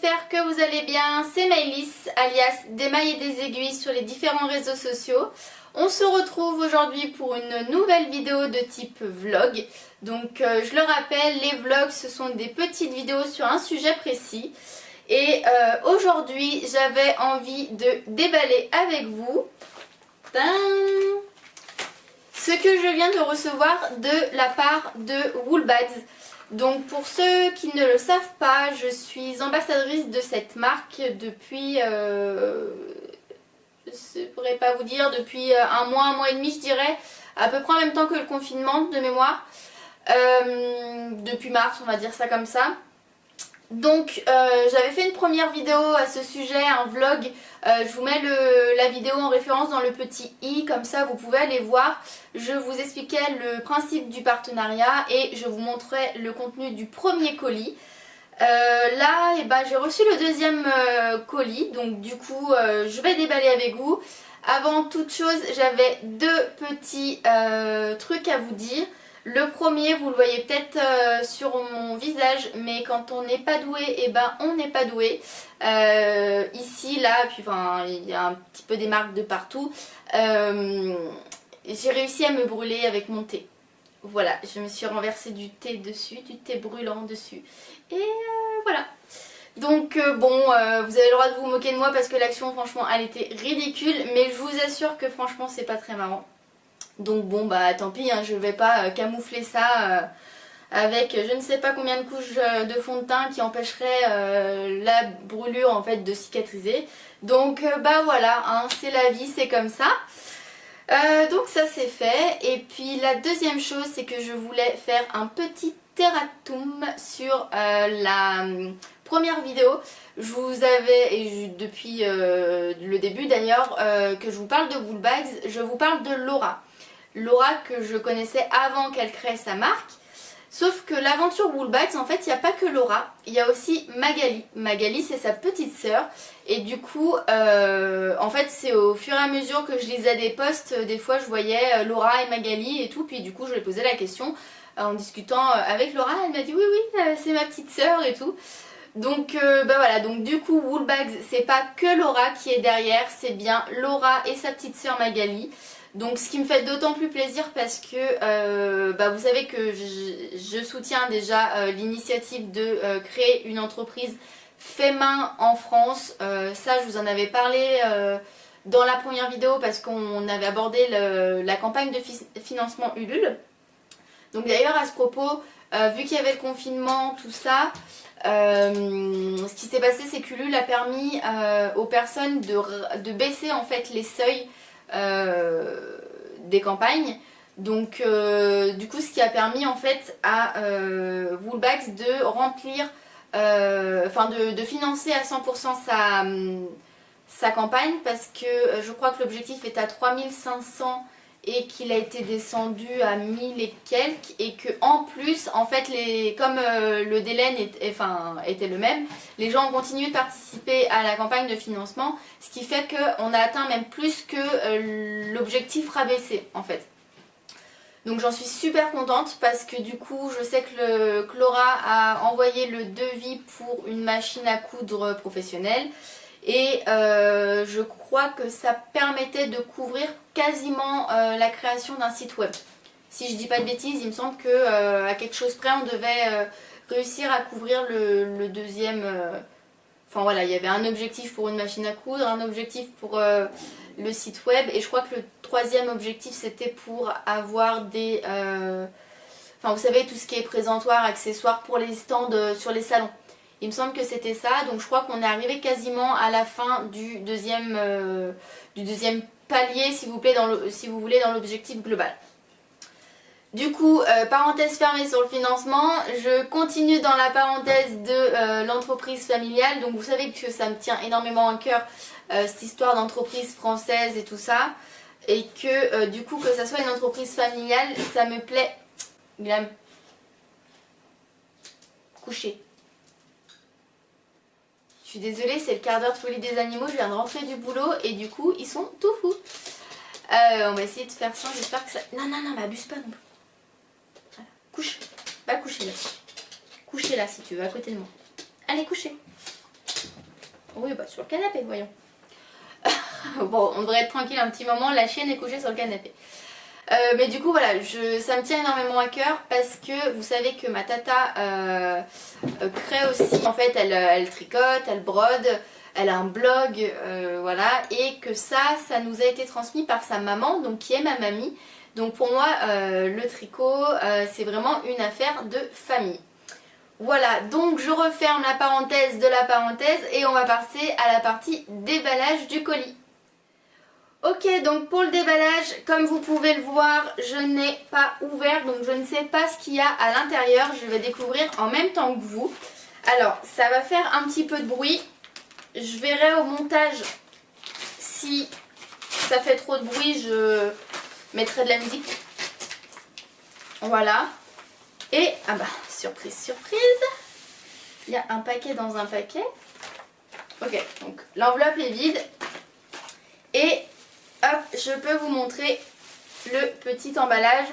j'espère que vous allez bien. C'est Maëlys, alias des mailles et des aiguilles sur les différents réseaux sociaux. On se retrouve aujourd'hui pour une nouvelle vidéo de type vlog. Donc je le rappelle, les vlogs ce sont des petites vidéos sur un sujet précis. Et aujourd'hui j'avais envie de déballer avec vous ce que je viens de recevoir de la part de Woolbags. Donc pour ceux qui ne le savent pas, je suis ambassadrice de cette marque depuis, je ne pourrais pas vous dire, depuis un mois et demi je dirais, à peu près en même temps que le confinement de mémoire, depuis mars on va dire ça comme ça. Donc j'avais fait une première vidéo à ce sujet, un vlog, je vous mets la vidéo en référence dans le petit i, comme ça vous pouvez aller voir. Je vous expliquais le principe du partenariat et je vous montrais le contenu du premier colis. Là j'ai reçu le deuxième colis, donc du coup je vais déballer avec vous. Avant toute chose, j'avais deux petits trucs à vous dire. Le premier, vous le voyez peut-être sur mon visage, mais quand on n'est pas doué, on n'est pas doué. Ici, là, puis enfin, il y a un petit peu des marques de partout. J'ai réussi à me brûler avec mon thé. Voilà, je me suis renversé du thé dessus, du thé brûlant dessus. Et voilà. Donc vous avez le droit de vous moquer de moi parce que l'action, franchement, elle était ridicule. Mais je vous assure que franchement, c'est pas très marrant. Donc bon tant pis, hein, je vais pas camoufler ça avec je ne sais pas combien de couches de fond de teint qui empêcherait la brûlure en fait de cicatriser. Donc voilà, hein, c'est la vie, c'est comme ça. Donc ça c'est fait. Et puis la deuxième chose, c'est que je voulais faire un petit erratum sur la première vidéo. Je vous avais, et depuis le début d'ailleurs, que je vous parle de Woolbags, je vous parle de Laura. Laura que je connaissais avant qu'elle crée sa marque. Sauf que l'aventure Woolbags, en fait, il n'y a pas que Laura, il y a aussi Magali. Magali, c'est sa petite sœur. Et du coup, en fait, c'est au fur et à mesure que je lisais des posts, des fois je voyais Laura et Magali et tout. Puis du coup, je lui ai posé la question en discutant avec Laura. Elle m'a dit oui, c'est ma petite sœur et tout. Donc voilà, donc du coup Woolbags, c'est pas que Laura qui est derrière, c'est bien Laura et sa petite sœur Magali. Donc ce qui me fait d'autant plus plaisir parce que vous savez que je soutiens déjà l'initiative de créer une entreprise fait main en France. Ça je vous en avais parlé dans la première vidéo parce qu'on avait abordé la campagne de financement Ulule. Donc d'ailleurs à ce propos, vu qu'il y avait le confinement, tout ça, ce qui s'est passé c'est qu'Ulule a permis aux personnes de baisser en fait les seuils des campagnes. Donc du coup ce qui a permis en fait à Woolbags de remplir, de financer à 100% sa campagne parce que je crois que l'objectif est à 3500 et qu'il a été descendu à 1000 et quelques et que en plus en fait comme le délai était le même, les gens ont continué de participer à la campagne de financement, ce qui fait qu'on a atteint même plus que l'objectif rabaissé en fait. Donc j'en suis super contente parce que du coup je sais que Laura a envoyé le devis pour une machine à coudre professionnelle. Et je crois que ça permettait de couvrir quasiment la création d'un site web. Si je dis pas de bêtises, il me semble que à quelque chose près on devait réussir à couvrir le deuxième. Enfin voilà, il y avait un objectif pour une machine à coudre, un objectif pour le site web et je crois que le troisième objectif c'était pour avoir des... vous savez tout ce qui est présentoir, accessoires pour les stands sur les salons. Il me semble que c'était ça, donc je crois qu'on est arrivé quasiment à la fin du deuxième palier, si vous voulez, dans l'objectif global. Du coup, parenthèse fermée sur le financement, je continue dans la parenthèse de l'entreprise familiale. Donc vous savez que ça me tient énormément à cœur, cette histoire d'entreprise française et tout ça. Et que du coup, que ça soit une entreprise familiale, ça me plaît. Glam. Coucher. Je suis désolée, c'est le quart d'heure de folie des animaux, je viens de rentrer du boulot et du coup ils sont tout fous. On va essayer de faire ça, j'espère que ça... Non, m'abuse pas non plus. Voilà. Couche, va coucher là. Couchez là si tu veux, à côté de moi. Allez, couchez. Oui, bah sur le canapé, voyons. Bon, on devrait être tranquille un petit moment, la chienne est couchée sur le canapé. Mais du coup voilà, ça me tient énormément à cœur parce que vous savez que ma tata crée aussi, en fait elle tricote, elle brode, elle a un blog, voilà, et que ça nous a été transmis par sa maman, donc qui est ma mamie. Donc pour moi le tricot c'est vraiment une affaire de famille. Voilà, donc je referme la parenthèse de la parenthèse et on va passer à la partie déballage du colis. Ok, donc pour le déballage, comme vous pouvez le voir, je n'ai pas ouvert, donc je ne sais pas ce qu'il y a à l'intérieur. Je vais découvrir en même temps que vous. Alors, ça va faire un petit peu de bruit. Je verrai au montage si ça fait trop de bruit, je mettrai de la musique. Voilà. Et, ah bah, surprise, surprise, il y a un paquet dans un paquet. Ok, donc l'enveloppe est vide. Et hop, je peux vous montrer le petit emballage.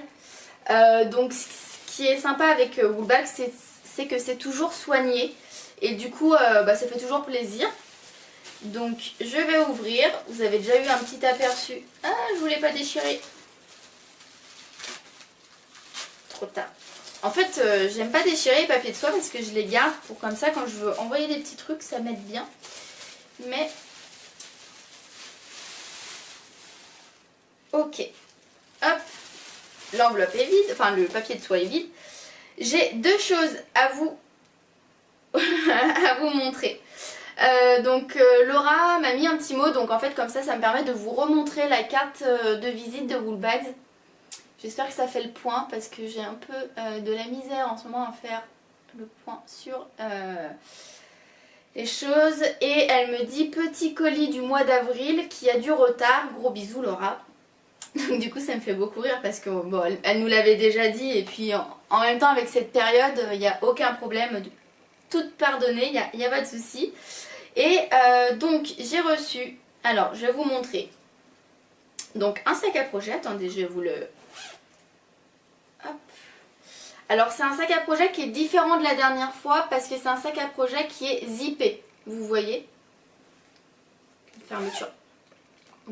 Donc ce qui est sympa avec Woolbag, c'est que c'est toujours soigné. Et du coup, ça fait toujours plaisir. Donc je vais ouvrir. Vous avez déjà eu un petit aperçu. Ah, je voulais pas déchirer. Trop tard. En fait, j'aime pas déchirer les papiers de soie parce que je les garde pour comme ça, quand je veux envoyer des petits trucs, ça m'aide bien. Mais ok, hop, l'enveloppe est vide, enfin le papier de soie est vide. J'ai deux choses à vous, à vous montrer. Laura m'a mis un petit mot, donc en fait comme ça me permet de vous remontrer la carte de visite de Woolbags. J'espère que ça fait le point parce que j'ai un peu de la misère en ce moment à faire le point sur les choses. Et elle me dit petit colis du mois d'avril qui a du retard, gros bisous Laura. Donc du coup ça me fait beaucoup rire parce que bon, elle nous l'avait déjà dit et puis en même temps avec cette période il n'y a aucun problème, tout pardonné, il n'y a pas de souci. Et donc j'ai reçu, alors je vais vous montrer, donc un sac à projet, attendez je vais vous le... Hop. Alors c'est un sac à projet qui est différent de la dernière fois parce que c'est un sac à projet qui est zippé, vous voyez, fermeture.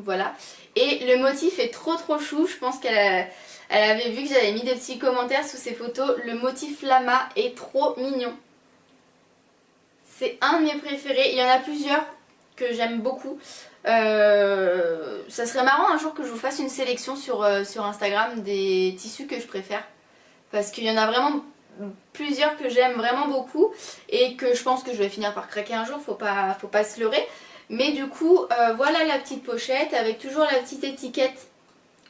Voilà. Et le motif est trop chou. Je pense qu'elle avait vu que j'avais mis des petits commentaires sous ces photos. Le motif lama est trop mignon. C'est un de mes préférés. Il y en a plusieurs que j'aime beaucoup. Ça serait marrant un jour que je vous fasse une sélection sur Instagram des tissus que je préfère. Parce qu'il y en a vraiment plusieurs que j'aime vraiment beaucoup. Et que je pense que je vais finir par craquer un jour. Faut pas se leurrer. Mais du coup, voilà la petite pochette avec toujours la petite étiquette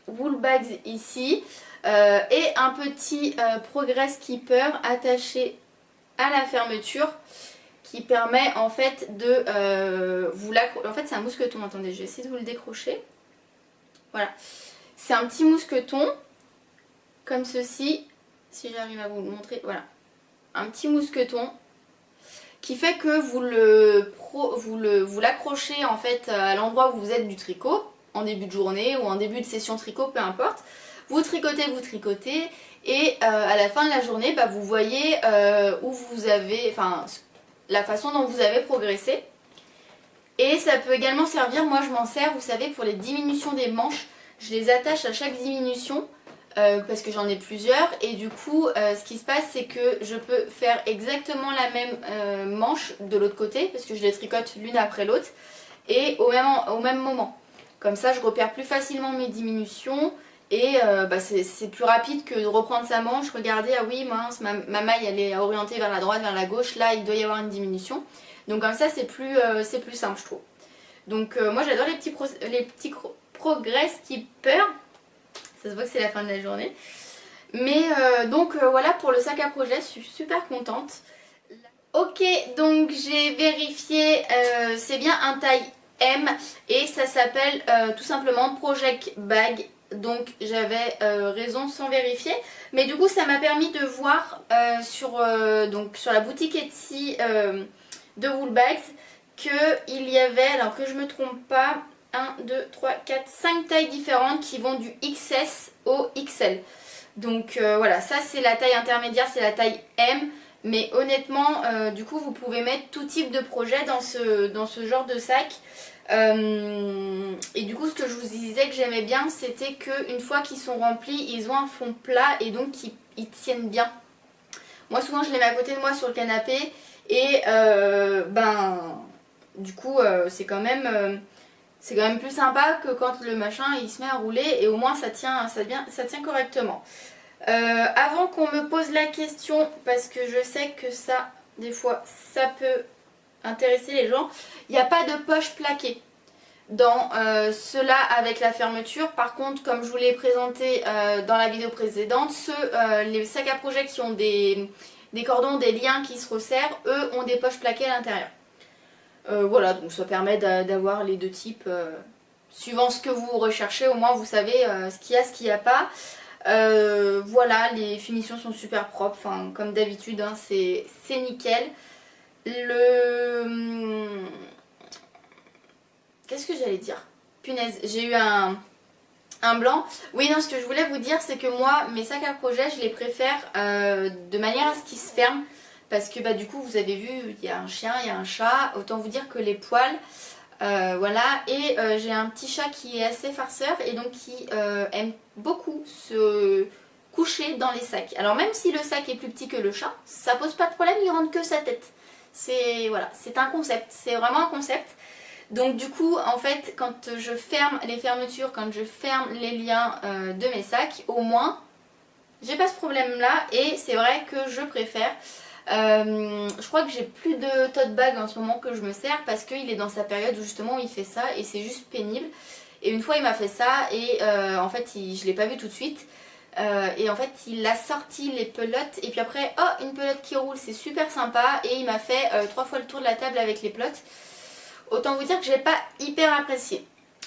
Woolbags ici. Et un petit Progress Keeper attaché à la fermeture qui permet en fait de vous l'accrocher. En fait c'est un mousqueton, attendez je vais essayer de vous le décrocher. Voilà, c'est un petit mousqueton comme ceci, si j'arrive à vous le montrer, voilà. Un petit mousqueton qui fait que vous l'accrochez en fait à l'endroit où vous êtes du tricot, en début de journée ou en début de session tricot, peu importe. Vous tricotez et à la fin de la journée, vous voyez où vous avez, enfin la façon dont vous avez progressé. Et ça peut également servir, moi je m'en sers, vous savez, pour les diminutions des manches. Je les attache à chaque diminution parce que j'en ai plusieurs. Et du coup, ce qui se passe, c'est que je peux faire exactement la même manche de l'autre côté parce que je les tricote l'une après l'autre et au même moment. Comme ça, je repère plus facilement mes diminutions. Et c'est plus rapide que de reprendre sa manche, regarder, ah oui mince, ma maille elle est orientée vers la droite, vers la gauche, là il doit y avoir une diminution. Donc comme ça c'est plus simple je trouve. Donc moi j'adore les petits Progress Keeper, ça se voit que c'est la fin de la journée. Mais voilà pour le sac à projet, je suis super contente. Ok, donc j'ai vérifié, c'est bien un taille M et ça s'appelle tout simplement Project Bag. Donc j'avais raison sans vérifier. Mais du coup ça m'a permis de voir sur la boutique Etsy de Woolbags qu'il y avait, alors que je me trompe pas, 1, 2, 3, 4, 5 tailles différentes qui vont du XS au XL. Donc voilà, ça c'est la taille intermédiaire, c'est la taille M. Mais honnêtement, du coup vous pouvez mettre tout type de projet dans ce genre de sac. Et du coup ce que je vous disais que j'aimais bien, c'était qu'une fois qu'ils sont remplis, ils ont un fond plat et donc ils tiennent bien. Moi souvent je les mets à côté de moi sur le canapé et du coup c'est quand même plus sympa que quand le machin il se met à rouler, et au moins ça tient correctement. Avant qu'on me pose la question, parce que je sais que ça, des fois, ça peut intéresser les gens, il n'y a pas de poche plaquée dans ceux-là avec la fermeture. Par contre, comme je vous l'ai présenté dans la vidéo précédente, les sacs à projet qui ont des cordons, des liens qui se resserrent, eux ont des poches plaquées à l'intérieur. Voilà, donc ça permet d'avoir les deux types. Suivant ce que vous recherchez, au moins vous savez ce qu'il y a, ce qu'il n'y a pas. Voilà, les finitions sont super propres, enfin, comme d'habitude, hein, c'est nickel. Qu'est-ce que j'allais dire? Punaise, j'ai eu un blanc. Oui, non, ce que je voulais vous dire, c'est que moi, mes sacs à projet, je les préfère de manière à ce qu'ils se ferment. Parce que du coup, vous avez vu, il y a un chien, il y a un chat. Autant vous dire que les poils, voilà. Et j'ai un petit chat qui est assez farceur et donc qui aime beaucoup se coucher dans les sacs. Alors même si le sac est plus petit que le chat, ça pose pas de problème, il rentre que sa tête. Voilà, c'est un concept, c'est vraiment un concept. Donc du coup, en fait, quand je ferme les fermetures, quand je ferme les liens de mes sacs, au moins, j'ai pas ce problème-là. Et c'est vrai que je préfère. Je crois que j'ai plus de tote bag en ce moment que je me sers parce qu'il est dans sa période où justement il fait ça et c'est juste pénible. Et une fois il m'a fait ça et en fait je l'ai pas vu tout de suite. Et en fait il a sorti les pelotes et puis après, oh, une pelote qui roule, c'est super sympa. Et il m'a fait 3 fois le tour de la table avec les pelotes. Autant vous dire que j'ai pas hyper apprécié.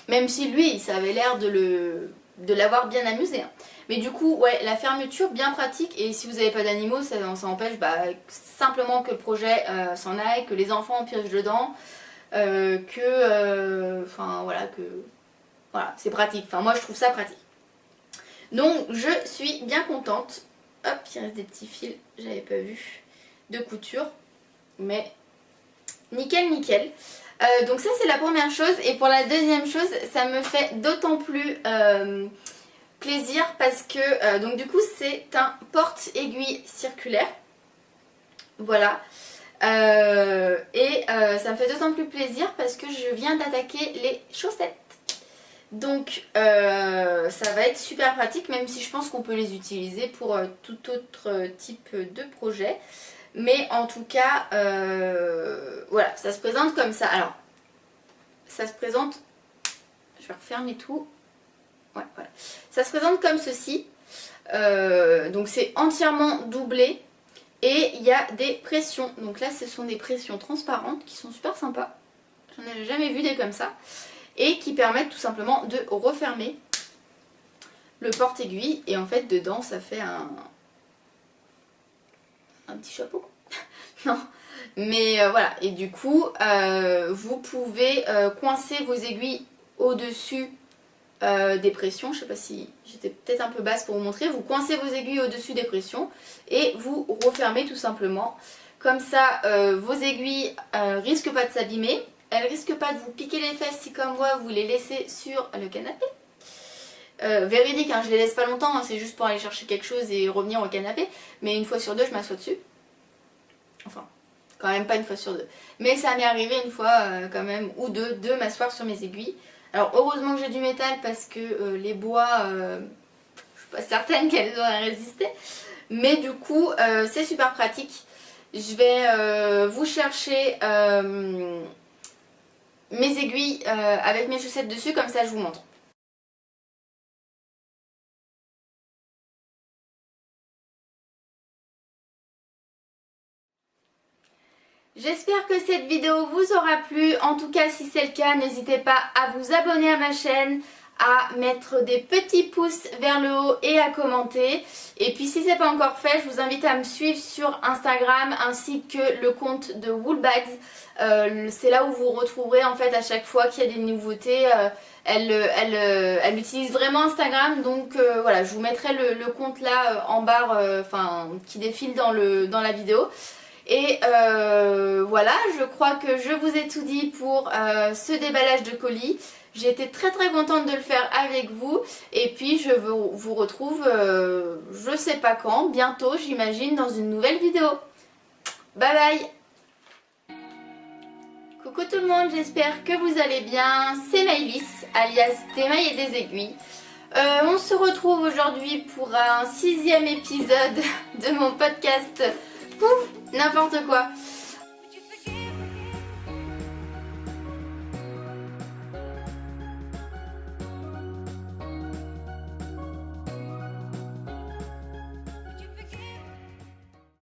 Même si lui, ça avait l'air de l'avoir bien amusé. Hein. Mais du coup, ouais, la fermeture bien pratique. Et si vous n'avez pas d'animaux, ça empêche simplement que le projet s'en aille, que les enfants piochent dedans, voilà, c'est pratique. Enfin, moi je trouve ça pratique. Donc je suis bien contente. Hop, il reste des petits fils, j'avais pas vu, de couture. Mais nickel, nickel. Donc ça c'est la première chose. Et pour la deuxième chose, ça me fait d'autant plus plaisir parce que donc du coup c'est un porte-aiguille circulaire. Voilà. Et ça me fait d'autant plus plaisir parce que je viens d'attaquer les chaussettes. Donc ça va être super pratique, même si je pense qu'on peut les utiliser pour tout autre type de projet. Mais en tout cas, voilà, ça se présente comme ça. Alors, ça se présente... Je vais refermer tout. Ouais, voilà. Ça se présente comme ceci. Donc c'est entièrement doublé. Et il y a des pressions. Donc là, ce sont des pressions transparentes qui sont super sympas. J'en avais jamais vu des comme ça. Et qui permettent tout simplement de refermer le porte-aiguille. Et en fait, dedans, ça fait un petit chapeau. Non, mais voilà. Et du coup, vous pouvez coincer vos aiguilles au-dessus des pressions. Je sais pas si j'étais peut-être un peu basse pour vous montrer. Vous coincez vos aiguilles au-dessus des pressions et vous refermez tout simplement. Comme ça, vos aiguilles risquent pas de s'abîmer. Elles risquent pas de vous piquer les fesses si comme moi vous les laissez sur le canapé. Véridique, hein, je les laisse pas longtemps, hein, c'est juste pour aller chercher quelque chose et revenir au canapé. Mais une fois sur deux, je m'assois dessus. Enfin, quand même pas une fois sur deux. Mais ça m'est arrivé une fois quand même, ou deux, de m'asseoir sur mes aiguilles. Alors heureusement que j'ai du métal parce que les bois, je suis pas certaine qu'elles auraient résisté. Mais du coup, c'est super pratique. Je vais vous chercher mes aiguilles avec mes chaussettes dessus, comme ça je vous montre. J'espère que cette vidéo vous aura plu. En tout cas, si c'est le cas, n'hésitez pas à vous abonner à ma chaîne, à mettre des petits pouces vers le haut et à commenter. Et puis si ce n'est pas encore fait, je vous invite à me suivre sur Instagram ainsi que le compte de Woolbags. C'est là où vous retrouverez en fait à chaque fois qu'il y a des nouveautés, Elle utilise vraiment Instagram, donc voilà, je vous mettrai le compte là en barre, qui défile dans la vidéo. Et voilà, je crois que je vous ai tout dit pour ce déballage de colis. J'ai été très contente de le faire avec vous. Et puis je vous retrouve, je sais pas quand, bientôt j'imagine, dans une nouvelle vidéo. Bye bye. Coucou tout le monde, j'espère que vous allez bien. C'est Maëlys, alias des mailles et des aiguilles. On se retrouve aujourd'hui pour un 6e épisode de mon podcast. Pouf, n'importe quoi.